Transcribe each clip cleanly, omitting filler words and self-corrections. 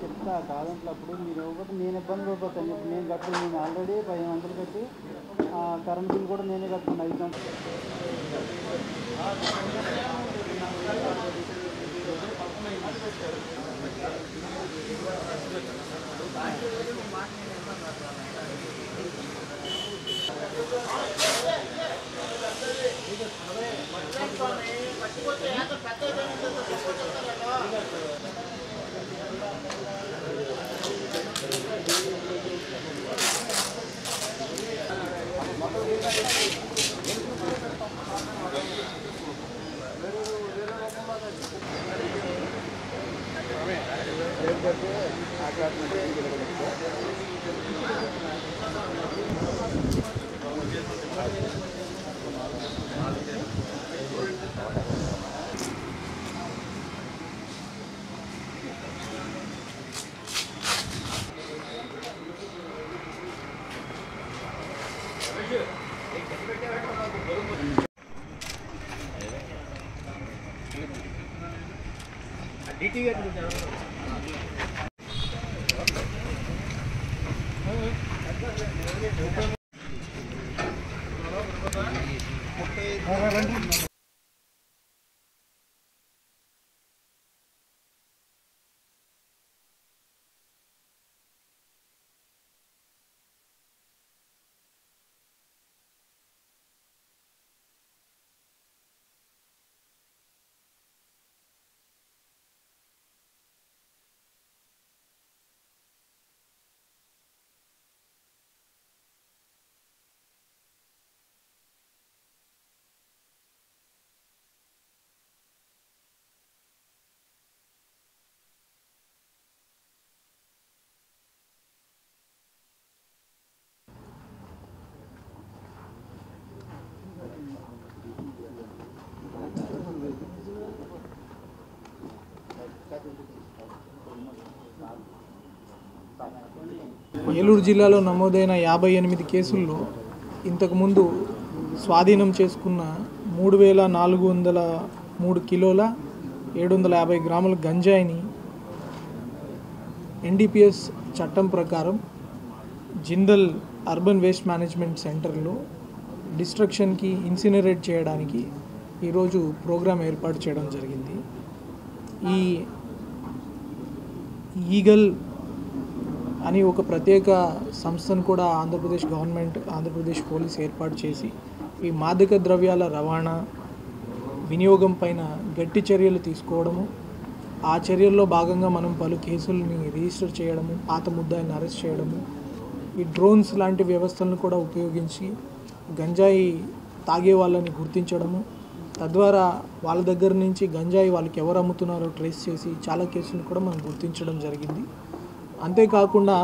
చెప్తా కాదంట్లో అప్పుడు మీరు ఇవ్వకపోతే నేను ఇబ్బంది పడిపోతాను. ఇప్పుడు నేను కట్టుకుని నేను ఆల్రెడీ 1500 కట్టి కరెంట్ బిల్ కూడా నేనే కట్టుకున్నాను 5 గంటలు. ఏలూరు జిల్లాలో నమోదైన 58 కేసుల్లో ఇంతకుముందు స్వాధీనం చేసుకున్న 3403 కిలోల 750 గ్రాముల గంజాయిని ఎన్డీపీఎస్ చట్టం ప్రకారం జిందల్ అర్బన్ వేస్ట్ మేనేజ్మెంట్ సెంటర్లో డిస్ట్రక్షన్కి ఇన్సినరేట్ చేయడానికి ఈరోజు ప్రోగ్రాం ఏర్పాటు చేయడం జరిగింది. ఈ ఈగల్ అని ఒక ప్రత్యేక సంస్థను కూడా ఆంధ్రప్రదేశ్ గవర్నమెంట్, ఆంధ్రప్రదేశ్ పోలీస్ ఏర్పాటు చేసి ఈ మాదక ద్రవ్యాల రవాణా వినియోగం పైన గట్టి చర్యలు తీసుకోవడము, ఆ చర్యల్లో భాగంగా మనం పలు కేసులని రిజిస్టర్ చేయడము, పాత ముద్దాయిని అరెస్ట్ చేయడము, ఈ డ్రోన్స్ లాంటి వ్యవస్థలను కూడా ఉపయోగించి గంజాయి తాగే వాళ్ళని గుర్తించడము, తద్వారా వాళ్ళ దగ్గర నుంచి గంజాయి వాళ్ళకి ఎవరు అమ్ముతున్నారో ట్రేస్ చేసి చాలా కేసులను కూడా మనం గుర్తించడం జరిగింది. అంతేకాకుండా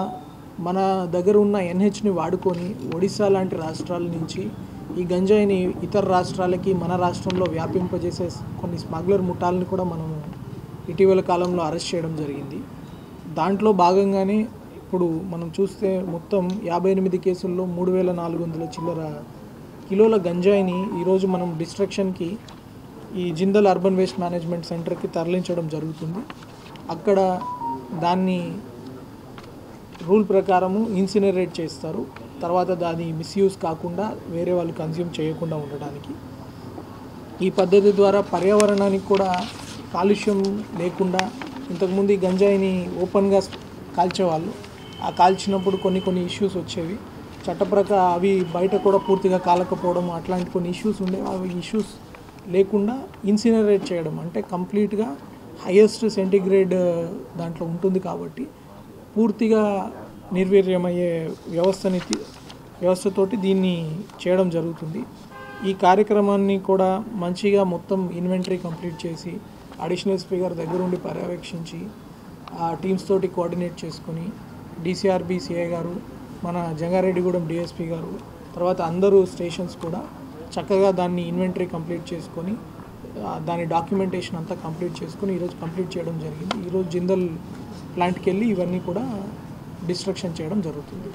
మన దగ్గర ఉన్న ఎన్హెచ్ని వాడుకొని ఒడిశా లాంటి రాష్ట్రాల నుంచి ఈ గంజాయిని ఇతర రాష్ట్రాలకి మన రాష్ట్రంలో వ్యాపింపజేసే కొన్ని స్మగ్లర్ ముఠాలను కూడా మనము ఇటీవల కాలంలో అరెస్ట్ చేయడం జరిగింది. దాంట్లో భాగంగానే ఇప్పుడు మనం చూస్తే మొత్తం 58 కేసుల్లో 3400 చిల్లర కిలోల గంజాయిని ఈరోజు మనం డిస్ట్రక్షన్కి ఈ జిందల్ అర్బన్ వేస్ట్ మేనేజ్మెంట్ సెంటర్కి తరలించడం జరుగుతుంది. అక్కడ దాన్ని రూల్ ప్రకారము ఇన్సినరేట్ చేస్తారు. తర్వాత దాని మిస్యూజ్ కాకుండా వేరే వాళ్ళు కన్జ్యూమ్ చేయకుండా ఉండడానికి ఈ పద్ధతి ద్వారా పర్యావరణానికి కూడా కాలుష్యం లేకుండా, ఇంతకుముందు ఈ గంజాయిని ఓపెన్గా కాల్చేవాళ్ళు, ఆ కాల్చినప్పుడు కొన్ని ఇష్యూస్ వచ్చేవి. చట్టప్రకారం అవి బయట కూడా పూర్తిగా కాలకపోవడం అట్లాంటి కొన్ని ఇష్యూస్ ఉండేవి. అవి ఇష్యూస్ లేకుండా ఇన్సినరేట్ చేయడం అంటే కంప్లీట్గా హైయెస్ట్ సెంటిగ్రేడ్ దాంట్లో ఉంటుంది కాబట్టి పూర్తిగా నిర్వీర్యమయ్యే వ్యవస్థతోటి దీన్ని చేయడం జరుగుతుంది. ఈ కార్యక్రమాన్ని కూడా మంచిగా మొత్తం ఇన్వెంటరీ కంప్లీట్ చేసి అడిషనల్ ఎస్పీ గారి దగ్గర ఉండి పర్యవేక్షించి ఆ టీమ్స్ తోటి కోఆర్డినేట్ చేసుకొని డిసిఆర్బి సిఐ గారు, మన జంగారెడ్డిగూడెం డిఎస్పీ గారు, తర్వాత అందరూ స్టేషన్స్ కూడా చక్కగా దాన్ని ఇన్వెంటరీ కంప్లీట్ చేసుకొని దాని డాక్యుమెంటేషన్ అంతా కంప్లీట్ చేసుకొని ఈరోజు కంప్లీట్ చేయడం జరిగింది. ఈరోజు జిందల్ ప్లాంట్కి వెళ్ళి ఇవన్నీ కూడా డిస్ట్రక్షన్ చేయడం జరుగుతుంది.